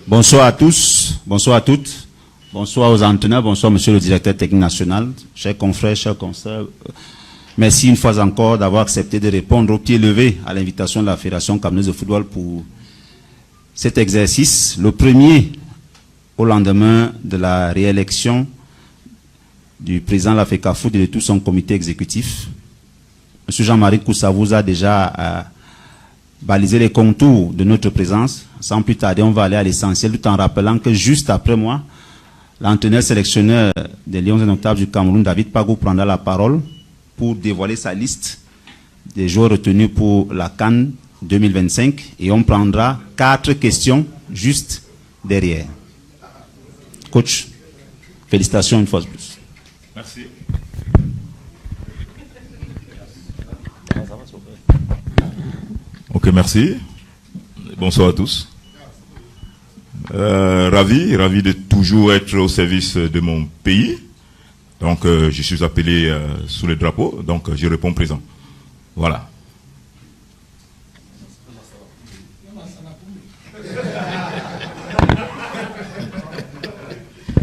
Bonsoir à tous, bonsoir à toutes, bonsoir aux entraîneurs, bonsoir monsieur le directeur technique national, chers confrères, chers consoeurs. Merci une fois encore d'avoir accepté de répondre au pied levé à l'invitation de la Fédération camerounaise de football pour cet exercice, le premier au lendemain de la réélection du président de la FECAFOOT et de tout son comité exécutif. Monsieur Jean-Marie Koussa vous a déjà balisé les contours de notre présence. Sans plus tarder, on va aller à l'essentiel, tout en rappelant que juste après moi, l'entraîneur sélectionneur des Lions Indomptables du Cameroun, David Pagou, prendra la parole pour dévoiler sa liste des joueurs retenus pour la CAN 2025 et on prendra 4 questions juste derrière. Coach, félicitations une fois de plus. Merci. Ok, merci. Bonsoir à tous. Ravi de toujours être au service de mon pays. Donc, je suis appelé sous le drapeau, donc je réponds présent. Voilà.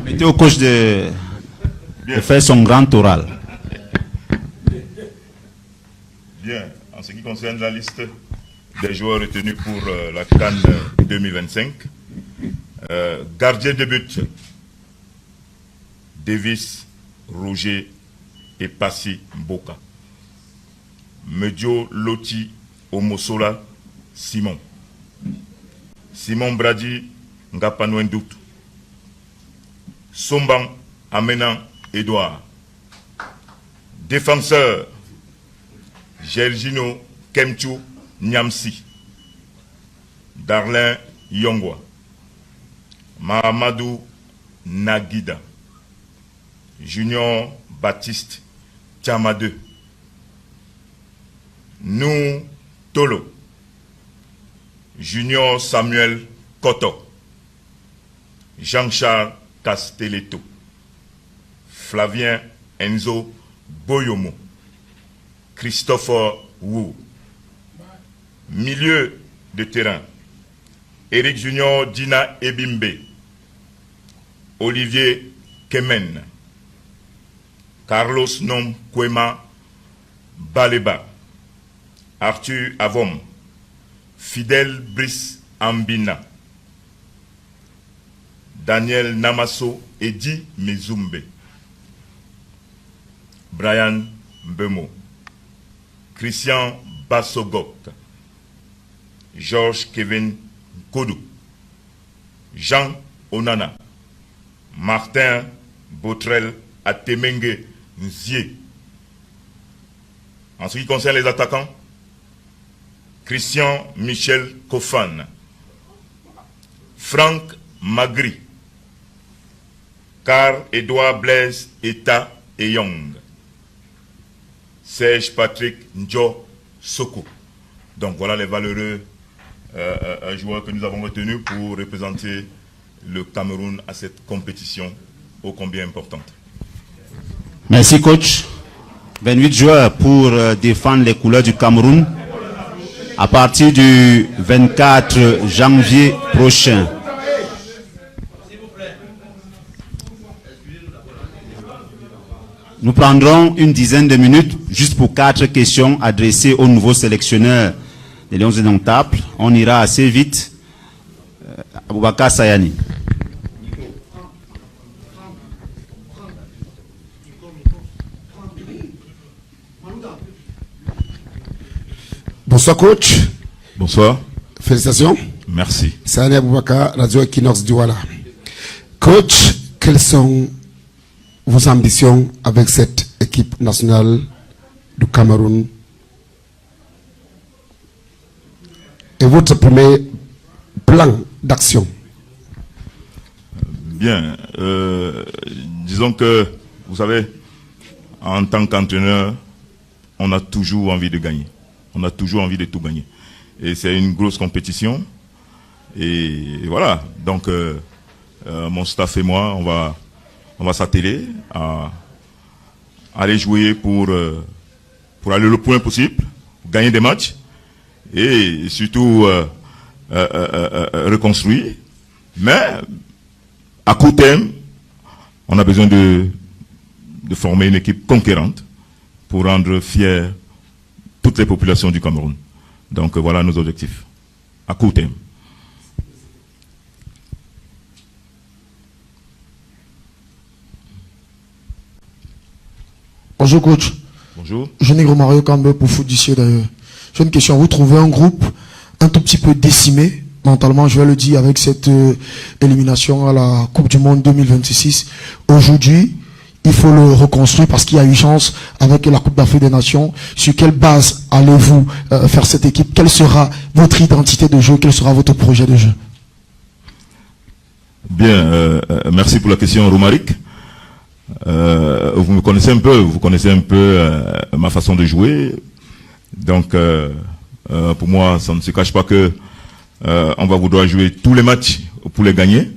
Mettez au coach de faire son grand oral. Bien. En ce qui concerne la liste des joueurs retenus pour la CAN 2025, gardien de but, Davis, Roger et Passy Mboka. Medio Loti Omosola Simon. Simon Brady Ngapanouendoutou. Somban Amenan Edouard. Défenseur Gergino Kemchou Nyamsi. Darlin Yongwa. Mahamadou Nagida. Junior Baptiste Tiamade. Nou Tolo. Junior Samuel Koto. Jean-Charles Castelletto. Flavien Enzo Boyomo. Christopher Wu. Milieu de terrain. Eric Junior Dina Ebimbe. Olivier Kemen. Carlos Nom Kwema Baleba. Arthur Avom. Fidel Brice Ambina. Daniel Namaso Edi Mezumbe. Brian Mbemo. Christian Bassogok. Georges Kevin Kodou. Jean Onana. Martin Botrel Atemenge Nzie. En ce qui concerne les attaquants, Christian Michel Kofan. Franck Magri. Carl Edouard Blaise Eta et Young. Serge Patrick Njo Soko. Donc voilà les valeureux joueurs que nous avons retenus pour représenter le Cameroun à cette compétition ô combien importante. Merci coach. 28 joueurs pour défendre les couleurs du Cameroun à partir du 24 janvier prochain. Nous prendrons une dizaine de minutes juste pour 4 questions adressées au nouveau sélectionneur des Lions Indomptables. On ira assez vite. Aboubakar Sayani. Bonsoir coach. Bonsoir. Félicitations. Merci. Sayani Aboubakar, Radio Equinox Douala. Coach, quelles sont vos ambitions avec cette équipe nationale du Cameroun et votre premier plan d'action? Bien. Disons que, vous savez, en tant qu'entraîneur, on a toujours envie de gagner. On a toujours envie de tout gagner. Et c'est une grosse compétition. Et voilà. Donc, mon staff et moi, on va s'atteler à aller jouer pour aller le point possible, gagner des matchs et surtout reconstruire Mais, à court terme, on a besoin de former une équipe conquérante pour rendre fiers toutes les populations du Cameroun. Donc voilà nos objectifs, à court terme. Bonjour coach. Bonjour. Je suis Mario Cambe pour Foot d'ici d'ailleurs. J'ai une question. Vous trouvez un groupe un tout petit peu décimé mentalement, je vais le dire, avec cette élimination à la Coupe du Monde 2026. Aujourd'hui, il faut le reconstruire parce qu'il y a urgence avec la Coupe d'Afrique des Nations. Sur quelle base allez-vous faire cette équipe? Quelle sera votre identité de jeu? Quel sera votre projet de jeu? Bien, merci pour la question, Romaric. Vous me connaissez un peu, ma façon de jouer. Donc, pour moi, ça ne se cache pas que on va vouloir jouer tous les matchs pour les gagner.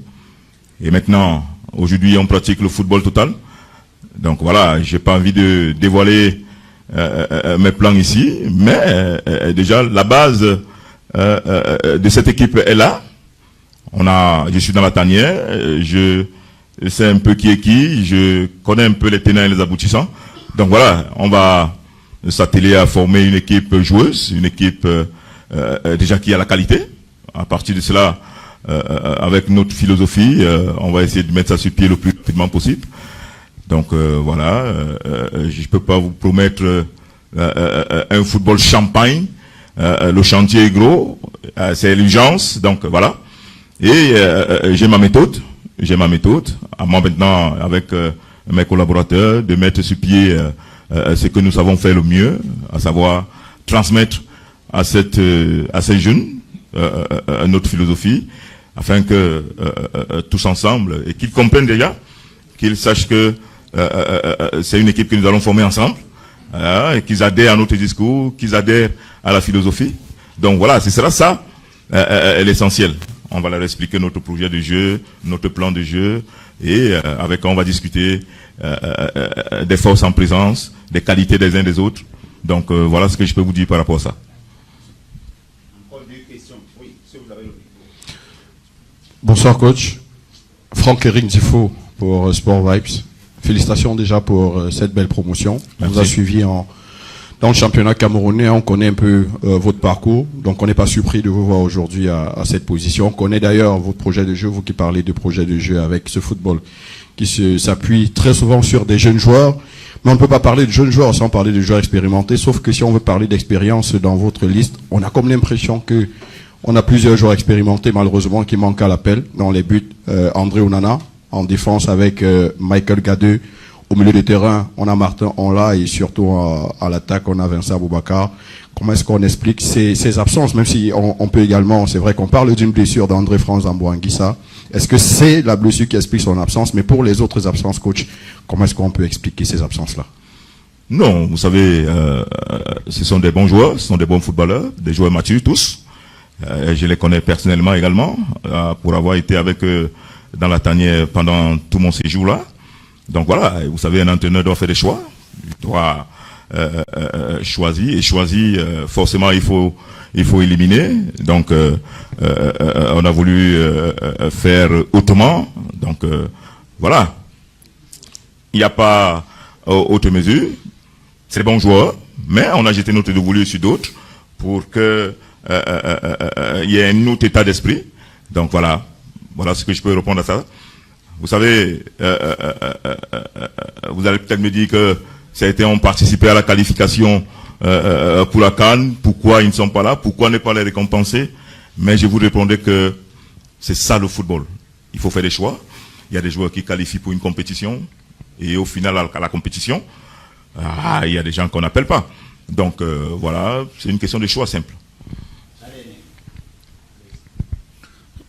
Et maintenant, aujourd'hui, on pratique le football total. Donc voilà, j'ai pas envie de dévoiler mes plans ici, mais déjà la base de cette équipe est là. Je suis dans la tanière, je sais un peu qui est qui, je connais un peu les tenants et les aboutissants. Donc voilà, on va s'atteler à former une équipe joueuse, une équipe déjà qui a la qualité. À partir de cela, avec notre philosophie, on va essayer de mettre ça sur pied le plus rapidement possible. Donc voilà, je peux pas vous promettre un football champagne. Le chantier est gros, c'est l'urgence. Donc voilà. Et j'ai ma méthode. À moi maintenant, avec mes collaborateurs, de mettre sur pied ce que nous savons faire le mieux, à savoir transmettre à ces jeunes notre philosophie, afin que tous ensemble, et qu'ils comprennent déjà, qu'ils sachent que c'est une équipe que nous allons former ensemble, et qu'ils adhèrent à notre discours, qu'ils adhèrent à la philosophie. Donc voilà, ce sera ça l'essentiel. On va leur expliquer notre projet de jeu, notre plan de jeu, et avec on va discuter des forces en présence, des qualités des uns des autres. Donc voilà ce que je peux vous dire par rapport à ça. Bonsoir coach. Franck-Éric Difo pour Sport Vibes. Félicitations déjà pour cette belle promotion. Merci. On vous a suivi dans le championnat camerounais, on connaît un peu votre parcours, donc on n'est pas surpris de vous voir aujourd'hui à cette position. On connaît d'ailleurs votre projet de jeu, vous qui parlez de projet de jeu avec ce football qui s'appuie très souvent sur des jeunes joueurs, mais on ne peut pas parler de jeunes joueurs sans parler de joueurs expérimentés, sauf que si on veut parler d'expérience dans votre liste, on a comme l'impression que on a plusieurs joueurs expérimentés malheureusement qui manquent à l'appel dans les buts. André Onana, en défense avec Michael Gadeux. Au milieu de terrain, on a Martin Onla et surtout à l'attaque, on a Vincent Aboubakar. Comment est-ce qu'on explique ces absences, même si on peut également, c'est vrai qu'on parle d'une blessure d'André-France Ambouanguissa. Est-ce que c'est la blessure qui explique son absence? Mais pour les autres absences, coach, comment est-ce qu'on peut expliquer ces absences-là? Non, vous savez, ce sont des bons joueurs, ce sont des bons footballeurs, des joueurs matures tous. Je les connais personnellement également, pour avoir été avec eux dans la tanière pendant tout mon séjour là. Donc voilà, vous savez, un entraîneur doit faire des choix, il doit choisir, forcément il faut éliminer. Donc on a voulu faire autrement. Donc voilà, il n'y a pas autre mesure. C'est des bons joueurs, mais on a jeté notre dévolu sur d'autres pour que il y ait un autre état d'esprit. Donc voilà ce que je peux répondre à ça. Vous savez, vous allez peut-être me dire que on participé à la qualification pour la CAN, pourquoi ils ne sont pas là, pourquoi ne pas les récompenser? Mais je vous répondrai que c'est ça le football. Il faut faire des choix. Il y a des joueurs qui qualifient pour une compétition et au final à la compétition, il y a des gens qu'on n'appelle pas. Donc voilà, c'est une question de choix simple.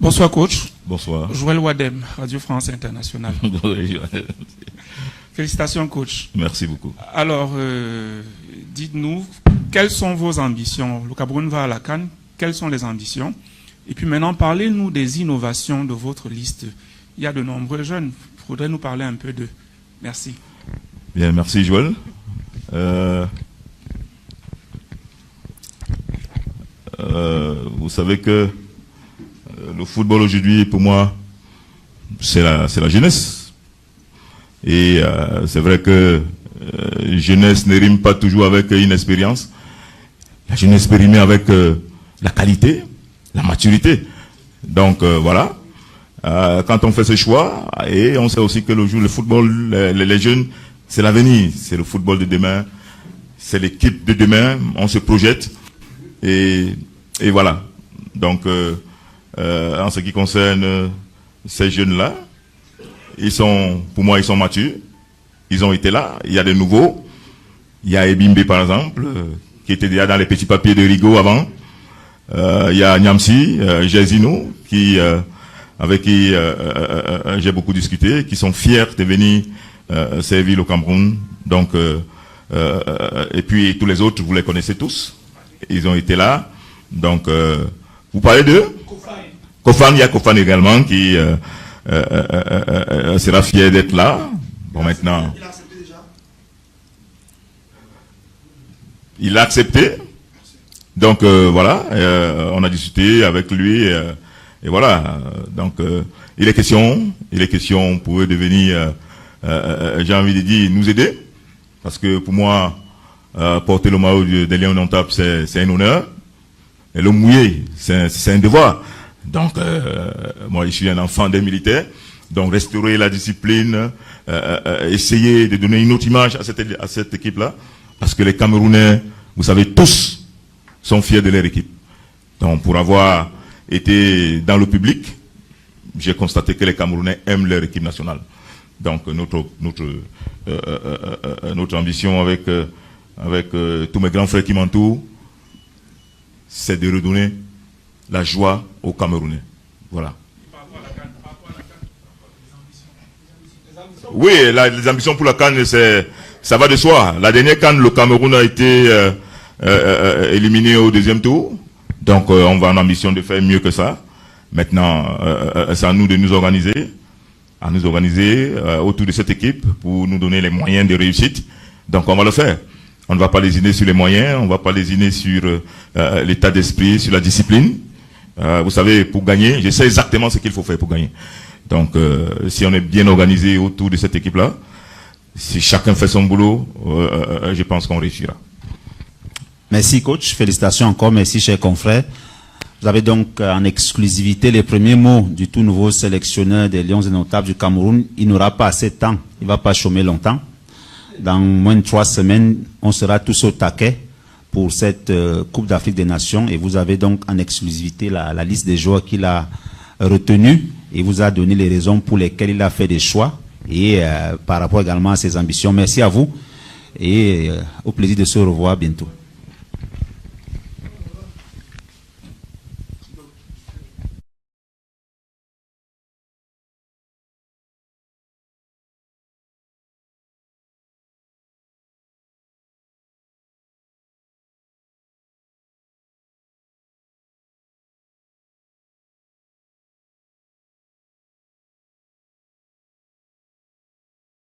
Bonsoir coach. Bonsoir. Joël Wadem, Radio France Internationale. Félicitations coach. Merci beaucoup. Alors, dites-nous, quelles sont vos ambitions? Le Cameroun va à la CAN, quelles sont les ambitions? Et puis maintenant, parlez-nous des innovations de votre liste. Il y a de nombreux jeunes, il faudrait nous parler un peu d'eux. Merci. Bien, merci Joël. Vous savez que le football aujourd'hui, pour moi, c'est la jeunesse. Et c'est vrai que jeunesse ne rime pas toujours avec inexpérience. La jeunesse peut rimer avec la qualité, la maturité. Donc voilà. Quand on fait ce choix, et on sait aussi que le football, les jeunes, c'est l'avenir, c'est le football de demain, c'est l'équipe de demain, on se projette, et voilà. Donc, en ce qui concerne ces jeunes-là, pour moi, ils sont matures, ils ont été là, il y a des nouveaux, il y a Ebimbe par exemple, qui était déjà dans les petits papiers de Rigaud avant, il y a Nyamsi, Jezino, avec qui j'ai beaucoup discuté, qui sont fiers de venir servir le Cameroun. Donc, et puis tous les autres, vous les connaissez tous. Ils ont été là. Donc, vous parlez d'eux? Kofan, il y a Kofan également qui sera fier d'être là. Bon, maintenant. Il a accepté déjà? Il a accepté. Donc, voilà, on a discuté avec lui. Et voilà, donc il est question pour eux de venir, j'ai envie de dire, nous aider, parce que pour moi, porter le maillot des Lions Indomptables, c'est un honneur, et le mouiller, c'est un devoir. Donc, moi, je suis un enfant des militaires, donc restaurer la discipline, essayer de donner une autre image à cette équipe-là, parce que les Camerounais, vous savez, tous sont fiers de leur équipe. Donc, pour avoir été dans le public, j'ai constaté que les Camerounais aiment leur équipe nationale. Donc notre ambition avec tous mes grands frères qui m'entourent, c'est de redonner la joie aux Camerounais. Voilà. Oui, les ambitions pour la CAN, ça va de soi. La dernière CAN, le Cameroun a été éliminé au deuxième tour. Donc, on va en ambition de faire mieux que ça. Maintenant, c'est à nous de nous organiser, autour de cette équipe pour nous donner les moyens de réussite. Donc, on va le faire. On ne va pas lésiner sur les moyens, on ne va pas lésiner sur l'état d'esprit, sur la discipline. Vous savez, pour gagner, je sais exactement ce qu'il faut faire pour gagner. Donc, si on est bien organisé autour de cette équipe-là, si chacun fait son boulot, je pense qu'on réussira. Merci coach, félicitations encore, merci chers confrères. Vous avez donc en exclusivité les premiers mots du tout nouveau sélectionneur des Lions Indomptables du Cameroun. Il n'aura pas assez de temps, il ne va pas chômer longtemps. Dans moins de 3 semaines, on sera tous au taquet pour cette Coupe d'Afrique des Nations et vous avez donc en exclusivité la liste des joueurs qu'il a retenus et vous a donné les raisons pour lesquelles il a fait des choix et par rapport également à ses ambitions. Merci à vous et au plaisir de se revoir bientôt.